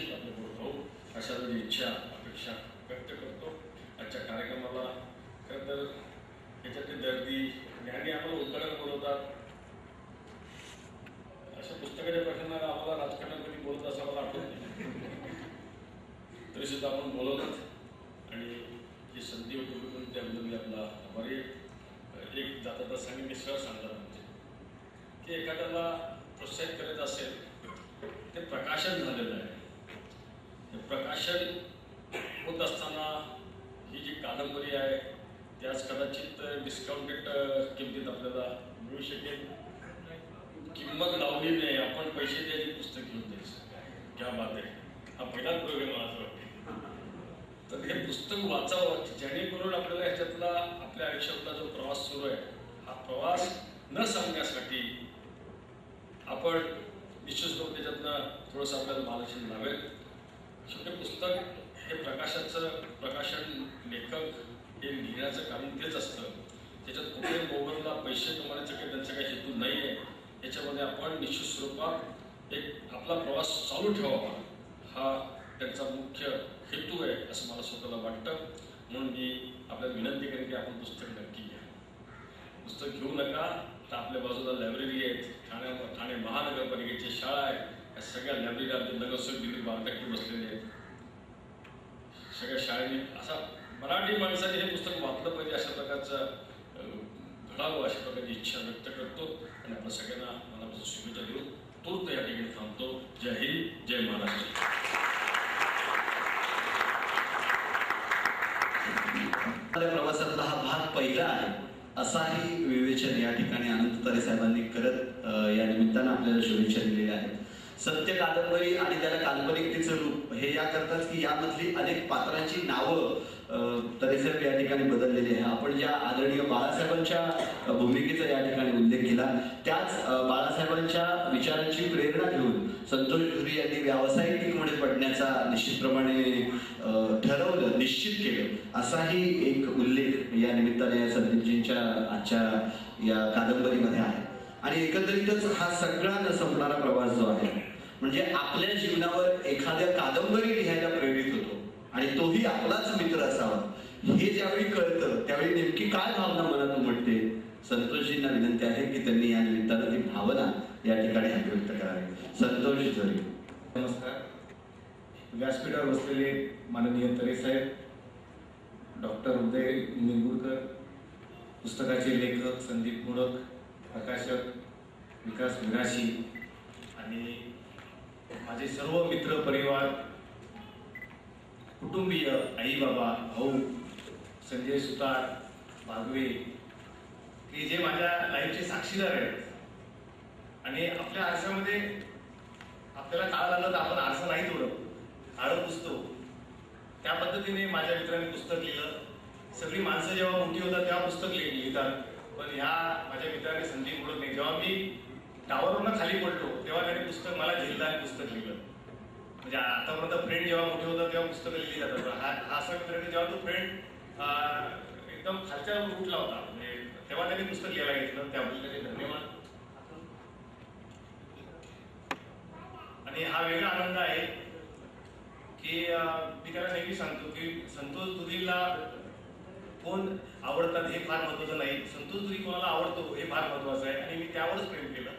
निश्चित आपल्याबरोबर राहू अशा इच्छा अपेक्षा व्यक्त करतो. आजच्या कार्यक्रमाला खरं तर याच्यातली दर्दी ज्ञानी आम्हाला उद्घाटन बोलवतात. अशा पुस्तकाच्या प्रश्नाला आम्हाला राजकारणामध्ये बोलत असं मला आठवत नाही, तरी सुद्धा आपण बोलवलं आणि जी संधी होती म्हणून त्याबद्दल मी आपला आभारी. एक जाता सांगेन मी सहज सांगणार म्हणजे की एखाद्याला प्रोत्साहित करायचं असेल ते प्रकाशन झालेलं आहे. ते प्रकाशन होत असताना ही जी कादंबरी आहे ती आज कदाचित डिस्काउंटेड किमतीत आपल्याला मिळू शकेल. किंमत लावली नाही, आपण पैसे द्यायचे पुस्तक घेऊन द्यायचं. क्या बात आहे, हा पहिलाच प्रयोग आहे मला असं वाटते. तर हे पुस्तक वाचावं जेणेकरून आपल्याला ह्याच्यातला आपल्या आयुष्यातला जो प्रवास सुरू आहे हा प्रवास न सांगण्यासाठी आपण निश्चित करून त्याच्यातनं थोडंसं आपल्याला मार्गदर्शन लावेल. शेवटी पुस्तक हे प्रकाशन लेखक हे लिहिण्याचं कारण तेच असतं. त्याच्यात कुठे मोबदला पैसे कमवण्याचं काही त्यांचा काही हेतू नाही आहे. याच्यामध्ये आपण निश्चित स्वरूपात एक आपला प्रवास चालू ठेवावा हा त्यांचा मुख्य हेतू आहे असं मला स्वतःला वाटतं. म्हणून मी आपल्याला विनंती करेन की आपण पुस्तक नक्की घ्या. पुस्तक घेऊ नका तर आपल्या बाजूला लायब्ररी आहेत, ठाणे महानगरपालिकेची शाळा आहे, या सगळ्या लायब्ररी आपले नगरसेवक दिल्ली बांधकाकी बसलेले आहेत. सगळ्या शाळेने असा मराठी माणसाने हे पुस्तक वाचलं पाहिजे अशा प्रकारचं घडावं अशा प्रकारची इच्छा व्यक्त करतो आणि आपल्या सगळ्यांना मनापासून शुभेच्छा देऊन तूर्त या ठिकाणी थांबतो. जय हिंद, जय महाराष्ट्र. प्रवासातला हा भाग पहिला आहे असाही विवेचन या ठिकाणी अनंत तरे साहेबांनी करत या निमित्तानं आपल्याला शुभेच्छा दिलेल्या आहेत. सत्य कादंबरी आणि त्याला काल्पनिकतेचं रूप हे या करतात की यामधली अनेक पात्रांची नावं तरेसाहेब या ठिकाणी बदललेली आहे. आपण ज्या आदरणीय बाळासाहेबांच्या भूमिकेचा या ठिकाणी उल्लेख केला त्याच बाळासाहेबांच्या विचारांची प्रेरणा घेऊन संतोष झुरी यांनी व्यावसायिकमध्ये पडण्याचा निश्चितप्रमाणे ठरवलं, निश्चित केलं असाही एक उल्लेख या निमित्ताने या संदीपजींच्या आजच्या या कादंबरीमध्ये आहे. आणि एकंदरीतच हा सगळा न संपणारा प्रवास जो आहे म्हणजे आपल्या जीवनावर एखाद्या कादंबरी लिहायला प्रेरित होतो आणि तोही आपलाच मित्र असावा हे ज्यावेळी कळतं त्यावेळी नेमकी काय भावना मनात उमटते. संतोषजींना विनंती आहे की त्यांनी या निमित्तानं ती भावना या ठिकाणी व्यक्त करावी. संतोष झरी. नमस्कार. व्यासपीठावर बसलेले माननीय तरेसाहेब, डॉक्टर उदय निंगुरकर, पुस्तकाचे लेखक संदीप मुडक, प्रकाशक विकास विराशी आणि माझे सर्व मित्र परिवार, कुटुंबीय, आई बाबा, भाऊ, संजय सुतार, भागवे हे जे माझ्या लाईफचे साक्षीदार आहेत आणि आपल्या आरशामध्ये आपल्याला काळ आलं तर आपण आरसा नाही तोडत, काळं पुसतो. त्या पद्धतीने माझ्या मित्रांनी पुस्तक लिहिलं. सगळी माणसं जेव्हा मोठी होतात तेव्हा पुस्तक लिहितात, पण ह्या माझ्या मित्राने संदीप मुडक नाही. जेव्हा मी टावरवरून खाली पडलो तेव्हा त्याने पुस्तक मला झेललं आणि पुस्तक लिहिलं. म्हणजे आतापर्यंत फ्रेंड जेव्हा मोठे होतात तेव्हा पुस्तकं लिहिली जातात. हा असा मित्र की जेव्हा तो फ्रेंड एकदम खालच्या रूटला होता म्हणजे तेव्हा त्यांनी पुस्तक लिहायला घेतलं, त्याबद्दल त्याचे धन्यवाद. आणि हा वेगळा आनंद आहे की मी त्याला नेहमी सांगतो की संतोष दुधीला कोण आवडतात हे फार महत्वाचं नाही, संतोष दुधी कोणाला आवडतो हे फार महत्वाचं आहे आणि मी त्यावरच प्रेम केलं.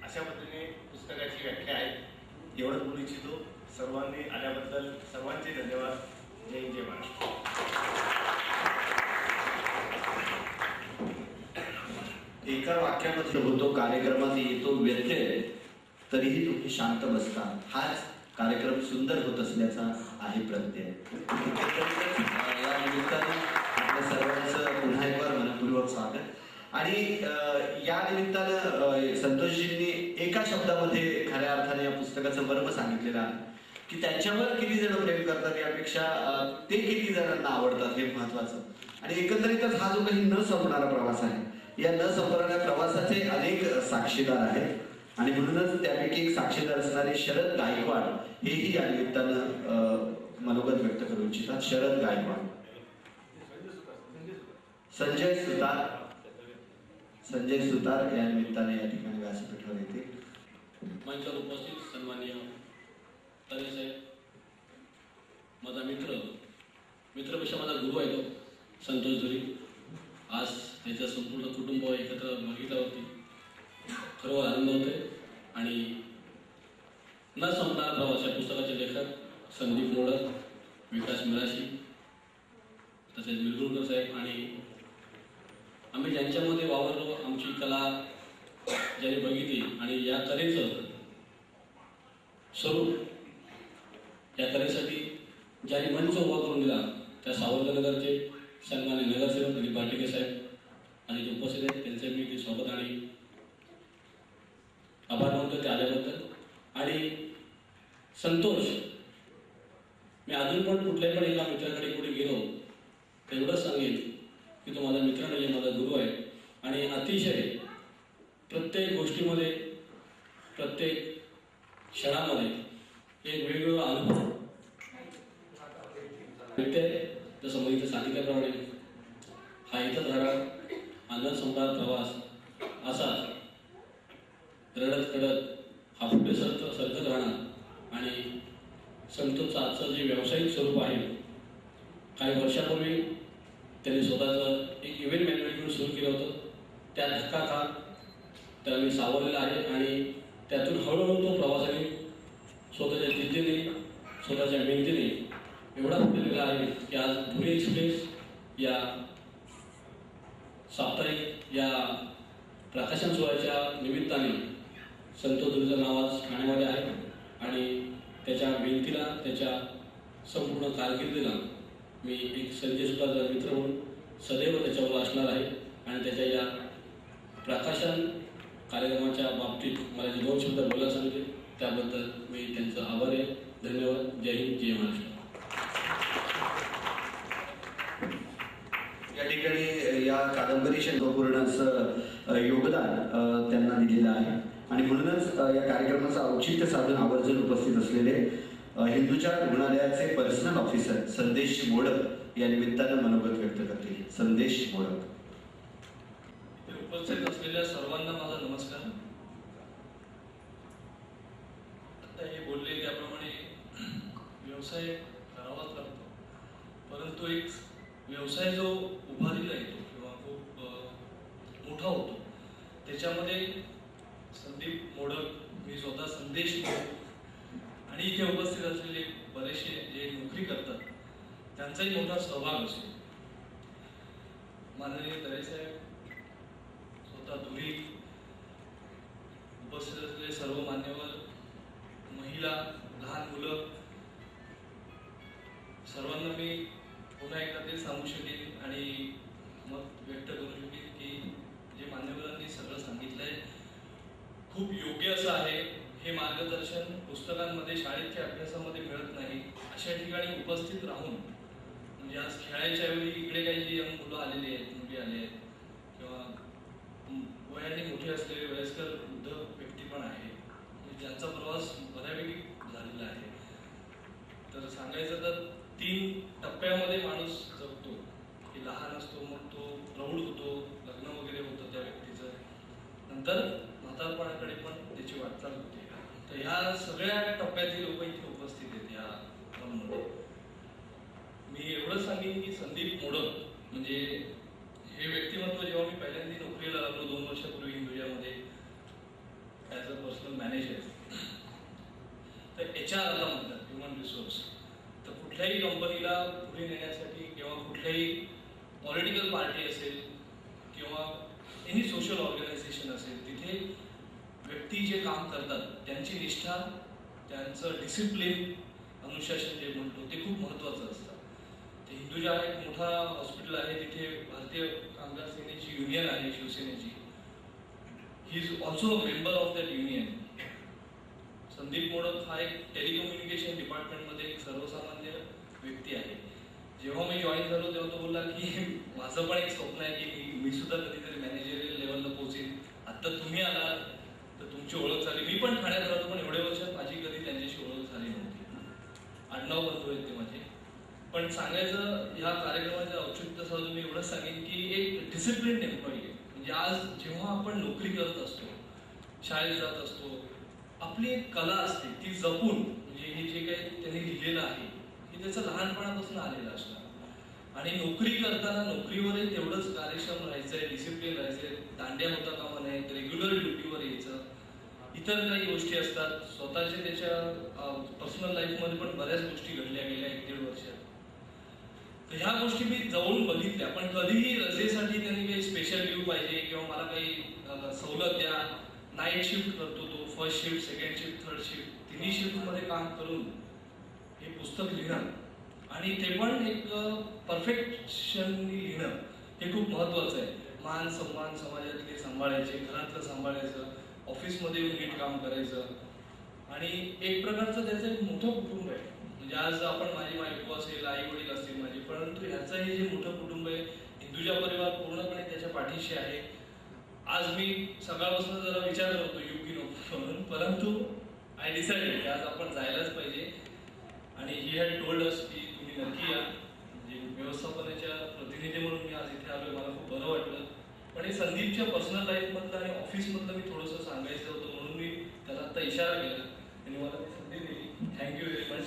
अशा पद्धतीने पुस्तकाची व्याख्या आहे. एवढं बोलू इच्छितो. सर्वांनी आल्याबद्दल सर्वांचे धन्यवाद. जय हिंद, जय महाराष्ट्र. एका वाक्यामध्ये होतो कार्यक्रमात येतो व्यत्यय तरीही तुम्ही शांत बसता, हाच कार्यक्रम सुंदर होत असल्याचा आहे प्रत्यय. या निमित्ताने आपल्या सर्वांचं पुन्हा एक बार मनपूर्वक स्वागत. आणि या निमित्तानं संतोषजींनी एका शब्दामध्ये खऱ्या अर्थाने या पुस्तकाचं मर्म सांगितलेलं आहे की त्यांच्यावर किती जण प्रेम करतात यापेक्षा ते किती जणांना आवडतात हे महत्वाचं. आणि एकंदरीतच हा जो काही न संपणारा प्रवास आहे या न संपणाऱ्या प्रवासाचे अनेक साक्षीदार आहेत आणि म्हणूनच त्यापैकी एक साक्षीदार असणारे शरद गायकवाड हेही या निमित्तानं मनोगत व्यक्त करू इच्छितात. शरद गायकवाड. संजय सुतार या निमित्ताने या ठिकाणी व्यासपीठावर येते. मंचावर उपस्थित सन्माननीय तरे साहेब माझा मित्रपेक्षा माझा गुरु आहे तो संतोष धुरी. आज त्याचं संपूर्ण कुटुंब एकत्र बघितल्यावरती खरोखर आनंद होतोय. आणि न संपणारा प्रवास या पुस्तकाचे लेखक संदीप मोडक, विकास मिराशी, तसेच मिरगुणकर साहेब आणि आम्ही ज्यांच्यामध्ये वावरलो, आमची कला ज्यांनी बघितली आणि या कलेचं स्वरूप या कलेसाठी ज्यांनी मंच उभा करून दिला त्या सावंतनगरचे सन्मान्य नगरसेवक दिलीप भाटिके साहेब आणि जे उपस्थित आहेत त्यांचे मी स्वागत आणि आभार मानतो ते आल्याबद्दल. आणि संतोष, मी अजून पण कुठल्याही पण एका मित्राकडे कुठे गेलो तर एवढंच सांगेन की तो माझा मित्र नाही, माझा गुरु आहे. आणि अतिशय प्रत्येक गोष्टीमध्ये प्रत्येक क्षणामध्ये एक वेगवेगळा अनुभव भेटते. जसं मी इथं सांगितल्याप्रमाणे हा इथंच राहणार आनंद संपणार प्रवास असा रडत कडत हा पुढे सरकत राहणार. आणि संतोषचं आजचं जे व्यावसायिक स्वरूप आहे, काही वर्षापूर्वी त्यांनी स्वतःचं एक इव्हेंट मॅनेजमेंट सुरू केलं होतं. त्या धक्का खात त्याला मी सावरलेला आहे आणि त्यातून हळूहळू तो प्रवासाने स्वतःच्या जिद्दीने स्वतःच्या मेहनतीने एवढा पुढे गेला आहे की आज पुणे एक्सप्रेस या साप्ताहिक या प्रकाशन सोहळ्याच्या निमित्ताने संतोष धुरीचं नाव आज ठाण्यामध्ये आहे. आणि त्याच्या मेहनतीला, त्याच्या संपूर्ण कारकिर्दीला मी एक संजय सुतारचा मित्र म्हणून सदैव त्याच्यावर असणार आहे. आणि त्याच्या या प्रकाशन कार्यक्रमाच्या बाबतीत मला जे 2 शब्द बोलायला सांगितले त्याबद्दल मी त्यांचं आभार आहे. धन्यवाद. जय हिंद, जय महाराष्ट्र. या ठिकाणी या कादंबरीचे महत्त्वपूर्ण असं योगदान त्यांना दिलेलं आहे. आणि म्हणूनच या कार्यक्रमाचं औचित्य साधून आवर्जून उपस्थित असलेले हिंदुजा रुग्णालयाचे पर्सनल ऑफिसर संदेश मोडक या निमित्तानं मनोगत व्यक्त करतील. संदेश मोडक. उपस्थित असलेल्या सर्वांना माझा नमस्कार. आता हे बोलले त्याप्रमाणे व्यवसाय करावाच लागतो, परंतु एक व्यवसाय जो उभारीला येतो किंवा खूप मोठा होतो त्याच्यामध्ये संदीप मोडक, मी स्वतः संदेश मोडक आणि इथे उपस्थित असलेले बरेचसे जे नोकरी करतात त्यांचाही मोठा सहभाग असतो. माननीय तरेसाहेब, स्वतः धुरी, उपस्थित असलेले सर्व मान्यवर, महिला, लहान मुलं, सर्वांना मी पुन्हा एकदा ते सांगू शकेन आणि मत व्यक्त करू शकेन की जे मान्यवरांनी सगळं सांगितलंय खूप योग्य असं आहे. हे मार्गदर्शन पुस्तकांमध्ये, शाळेच्या अभ्यासामध्ये मिळत नाही. अशा ठिकाणी उपस्थित राहून, म्हणजे आज खेळायच्या वेळी इकडे काही जी यंग मुलं आलेली आहेत, मुली आले आहेत किंवा वयाने मोठे असलेले वयस्कर वृद्ध व्यक्ती पण आहे ज्यांचा प्रवास बऱ्यापैकी झालेला आहे. तर सांगायचं तर 3 टप्प्यामध्ये माणूस जगतो की लहान असतो, मग तो प्रौढ होतो, लग्न वगैरे होतं त्या व्यक्तीचं, नंतर म्हातारपणाकडे पण त्याची वाटचाल होते. तर ह्या सगळ्या टप्प्यातील लोक इथे उपस्थित आहेत या मध्ये. मी एवढंच सांगेन की संदीप मोडक म्हणजे हे व्यक्तिमत्व जेव्हा मी पहिल्यांदा नोकरीला लागलो 2 वर्षापूर्वी हिंदुजामध्ये ॲज अ पर्सनल मॅनेजर, तर HR आता म्हणतात, ह्युमन रिसोर्स. तर कुठल्याही कंपनीला पुढे नेण्यासाठी किंवा कुठल्याही पॉलिटिकल पार्टी असेल किंवा एनी सोशल ऑर्गनायझेशन असेल, तिथे व्यक्ती जे काम करतात त्यांची निष्ठा, त्यांचं डिसिप्लिन, अनुशासन जे म्हणतो ते खूप महत्त्वाचं असतं. ते हिंदुजा एक मोठा हॉस्पिटल आहे, तिथे भारतीय कामगार सेनेची युनियन आहे, शिवसेनेची. He is also a member of that union. Sandeep modak हा एक टेलिकम्युनिकेशन डिपार्टमेंटमध्ये एक सर्वसामान्य व्यक्ती आहे. जेव्हा मी जॉईन झालो तेव्हा तो बोलला की माझं पण एक स्वप्न आहे की मी सुद्धा कधीतरी मॅनेजरियल लेवलला पोहोचेन. आता तुम्ही आला तर तुमची ओळख झाली. मी पण ठाण्यात राहतो, पण एवढ्या वर्षात माझी कधी त्यांच्याशी ओळख झाली नव्हती. आडनाव बंधू आहेत ते माझे. पण सांगायचं ह्या कार्यक्रमाचं औचित्य साधून मी एवढंच सांगेन की एक डिसिप्लिन एम्प्लॉई आहे. म्हणजे आज जेव्हा आपण नोकरी करत असतो, शाळेत जात असतो, आपली एक कला असते ती जपून, म्हणजे हे जे काही त्यांनी लिहिलेलं आहे हे त्याचं लहानपणापासून आलेलं असतं. आणि नोकरी करताना नोकरीवरही तेवढंच कार्यक्षम राहायचंय, डिसिप्लिन राहायचंय, दांड्या होता कामा नाहीत, रेग्युलर ड्युटीवर यायचं. इतर काही गोष्टी असतात स्वतःच्या त्याच्या पर्सनल लाईफमध्ये पण बऱ्याच गोष्टी घडल्या गेल्या 1-1.5 वर्षात. तर ह्या गोष्टी मी जवळून बघितल्या. पण कधीही रजेसाठी त्यांनी काही स्पेशल लीव पाहिजे किंवा मला काही सवलत द्या, नाईट शिफ्ट करतो तो, first shift, second shift, third shift, तिन्ही शिफ्टमध्ये काम करून हे पुस्तक लिहिणं आणि ते पण एक परफेक्शननी लिहिणं हे खूप महत्त्वाचं आहे. मान सन्मान समाजातले सांभाळायचे, घरातलं सांभाळायचं, ऑफिसमध्ये येऊन नीट काम करायचं आणि एक प्रकारचं त्याचं एक मोठं कुटुंब आहे. म्हणजे आज आपण माझी बायको असेल, आई वडील असतील माझे, परंतु ह्याचं हे जे मोठं कुटुंब आहे, हिंदुजा परिवार पूर्णपणे त्याच्या पाठीशी आहे. आज मी सकाळपासून जरा विचार करतो येऊ की नको म्हणून, परंतु आय डिसाइडेड की आज आपण जायलाच पाहिजे. आणि ही हॅड टोल्ड अस की तुम्ही नक्की या. म्हणजे व्यवस्थापनाच्या प्रतिनिधी म्हणून मी आज इथे आलोय, मला खूप बरं वाटलं. पण हे संदीपच्या पर्सनल लाईफमधलं आणि ऑफिसमधलं मी थोडंसं सांगायचं होतं म्हणून मी त्याला आता इशारा केला. त्यांनी मला ती संधी दिली. Thank you very much.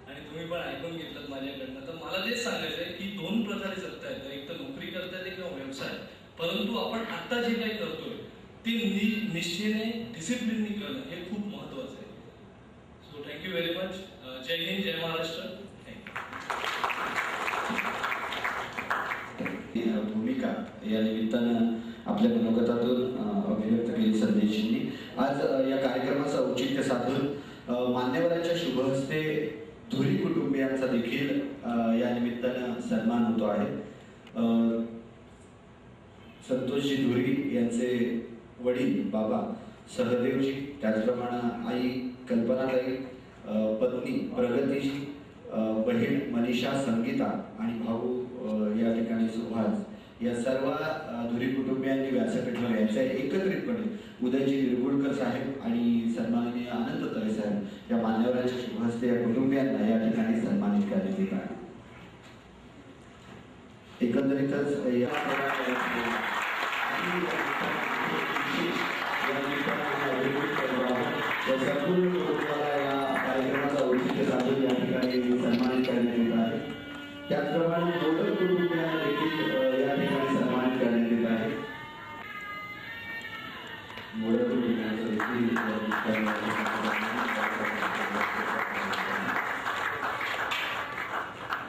आणि तुम्ही पण ऐकून घेतलं माझ्याकडनं. तर मला तेच सांगायचं आहे की 2 प्रकारे जगता येतं, एक तर नोकरी करता येते किंवा व्यवसाय. परंतु आपण आता जे काही करतोय ते निष्ठेने, डिसिप्लिननी करणं हे खूप महत्त्वाचं आहे. So thank you very much. जय हिंद, जय महाराष्ट्र. भूमिका या निमित्तानं आपल्या मनोगतातून अभिव्यक्त केली संदेशजींनी. आज या कार्यक्रमाचं औचित्य साधून मान्यवरांच्या शुभहस्ते धुरी कुटुंबियांचा देखील या निमित्तानं सन्मान होतो आहे. संतोषजी धुरी यांचे वडील बाबा सहदेवजी, त्याचप्रमाणे आई कल्पनाताई, पत्नी प्रगतीजी, बहीण मनीषा संगीता आणि भाऊ या ठिकाणी सुभाष, या सर्व धुरी कुटुंबियांनी व्यासपीठावर यायचं आहे. एकत्रितपणे उदयजी निरगुडकर साहेब आणि सन्माननीय अनंत तरे साहेब या मान्यवरांच्या शुभहस्ते या कुटुंबियांना या ठिकाणी सन्मानित करण्यात येत आहे. एकंदरीतच संपूर्ण कुटुंबाला या कार्यक्रमाचा औचित्य साधून या ठिकाणी सन्मानित करण्यात येत आहे. त्याचप्रमाणे मोठं कुटुंबियांना देखील या ठिकाणी सन्मानित करण्यात येत आहे. मोठं कुटुंबियांचं देखील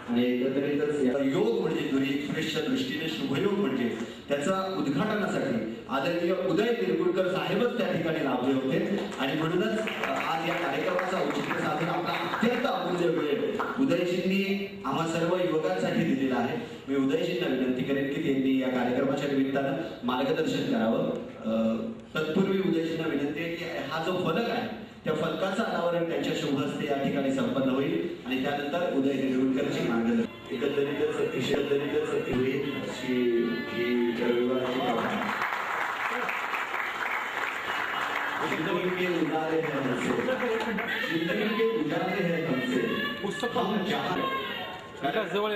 आणि एकंदरीतच योग म्हणजे धुरी एक्सप्रेसच्या दृष्टीने शुभयोग म्हणजे त्याचा उद्घाटनासाठी आदरणीय उदय निरगुडकर साहेबच त्या ठिकाणी लाभले होते. आणि म्हणूनच आज या कार्यक्रमाचा औचित्य साधून आपला अत्यंत अमूल्य वेळ उदयजींनी आम्हा सर्व युवकांसाठी दिलेला आहे. मी उदयजींना विनंती करेन की त्यांनी या कार्यक्रमाच्या निमित्तानं मार्गदर्शन करावं. तत्पूर्वी उदयजींना विनंती आहे की हा जो फलक आहे त्या फलकाचं अनावरण त्यांच्या शुभहस्ते या ठिकाणी संपन्न होईल आणि त्यानंतर उदय निरगुडकरची मार्गदर्शन. एकंदरीतच जिंदगी के उजाले हैं हमसे, जिंदगी के उजाले हैं हमसे, हम जहां विकास जवळ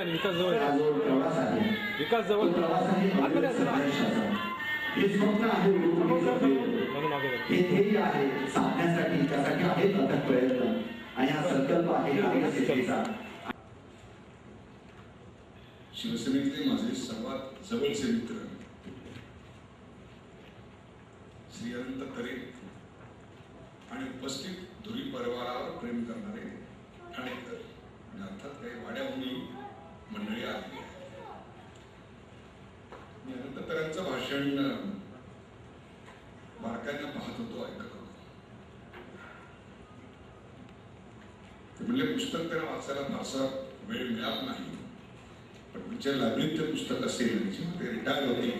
प्रवास आहे, विकास जवळ प्रवास आहे हे स्वप्न आहे, हे ध्येय आहे साधण्यासाठी, त्यासाठी आहेत अथक प्रयत्न आणि हा संकल्प आहे आत्मसिद्धीचा. शिवसेनेतले माझे सर्वात जवळचे मित्र श्री अनंत तरे आणि उपस्थित धुरी परिवारावर प्रेम करणारे ठाणेकर आणि अर्थात काही वाड्याभूमी मंडळी आली. मी अनंत तऱ्यांचं भाषण बारकाईनं पाहत होतो, ऐकत होतो. ते म्हणले पुस्तक त्यांना वाचायला फारसा वेळ मिळत नाही, पण तुमच्या लायब्ररीत ते पुस्तक असेल ज्याच्यामध्ये रिटायर होती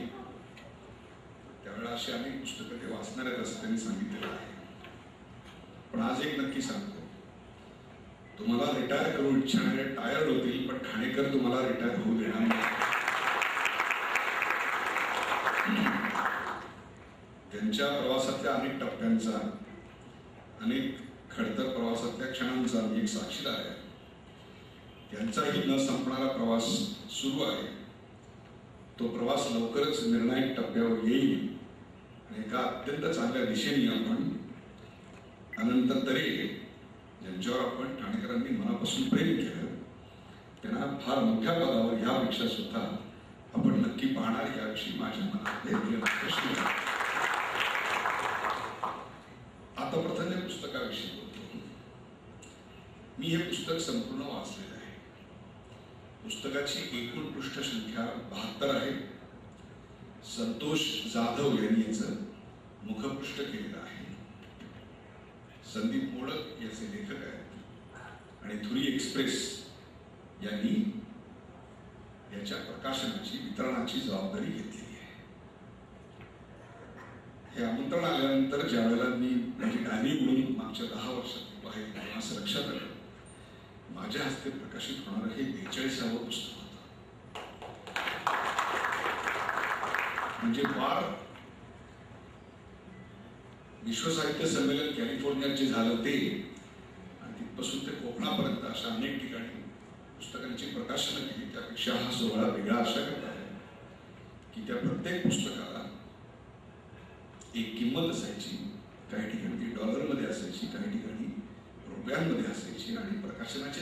त्यावेळेला अशी अनेक पुस्तकं ते वाचणार आहेत असं त्यांनी सांगितलेलं आहे. पण आज एक नक्की सांगतो, तुम्हाला रिटायर करू इच्छा नाही, टायर्ड होतील, पण ठाणेकर तुम्हाला रिटायर होऊ देणार नाही. त्यांच्या प्रवासातल्या अनेक टप्प्यांचा, अनेक खडतर प्रवासातल्या क्षणांचा मी एक साक्षीदार आहे. त्यांचाही न संपणारा प्रवास सुरू आहे. तो प्रवास लवकरच निर्णायक टप्प्यावर येईल आणि एका अत्यंत चांगल्या दिशेने आपण अनंत तरे ज्यांच्यावर आपण ठाणेकरांनी मनापासून प्रेम केलं त्यांना फार मोठ्या पदावर यापेक्षा सुद्धा आपण नक्की पाहणार याविषयी माझ्या मनामध्ये प्रश्न आहे. आता प्रथम या पुस्तकाविषयी बोलतो. मी हे पुस्तक संपूर्ण वाचलेलं आहे. पुस्तकाची एकूण पृष्ठसंख्या 72 आहे. संतोष जाधव यांनी याचं मुखपृष्ठ केलेलं आहे. संदीप मोडक याचे लेखक आहेत आणि धुरी एक्सप्रेस यांनी याच्या प्रकाशनाची वितरणाची जबाबदारी घेतलेली आहे. हे आमंत्रण आल्यानंतर ज्या वेळेला मी माझी डायरी म्हणून मागच्या 10 वर्षात पाहिली तेव्हा असं लक्षात आलं माझ्या हस्ते प्रकाशित होणारं हे 42वं पुस्तक होतं. म्हणजे फार विश्व साहित्य संमेलन कॅलिफोर्नियात जे झालं ते आणि तिथपासून ते कोकणापर्यंत अशा अनेक ठिकाणी पुस्तकांची प्रकाशनं केली. त्यापेक्षा हा सोहळा वेगळा अशा करता आहे की त्या प्रत्येक पुस्तकाला एक किंमत असायची. काही ठिकाणी ती डॉलरमध्ये असायची, काही ठिकाणी रुपयांमध्ये असायची आणि प्रकाशनाचे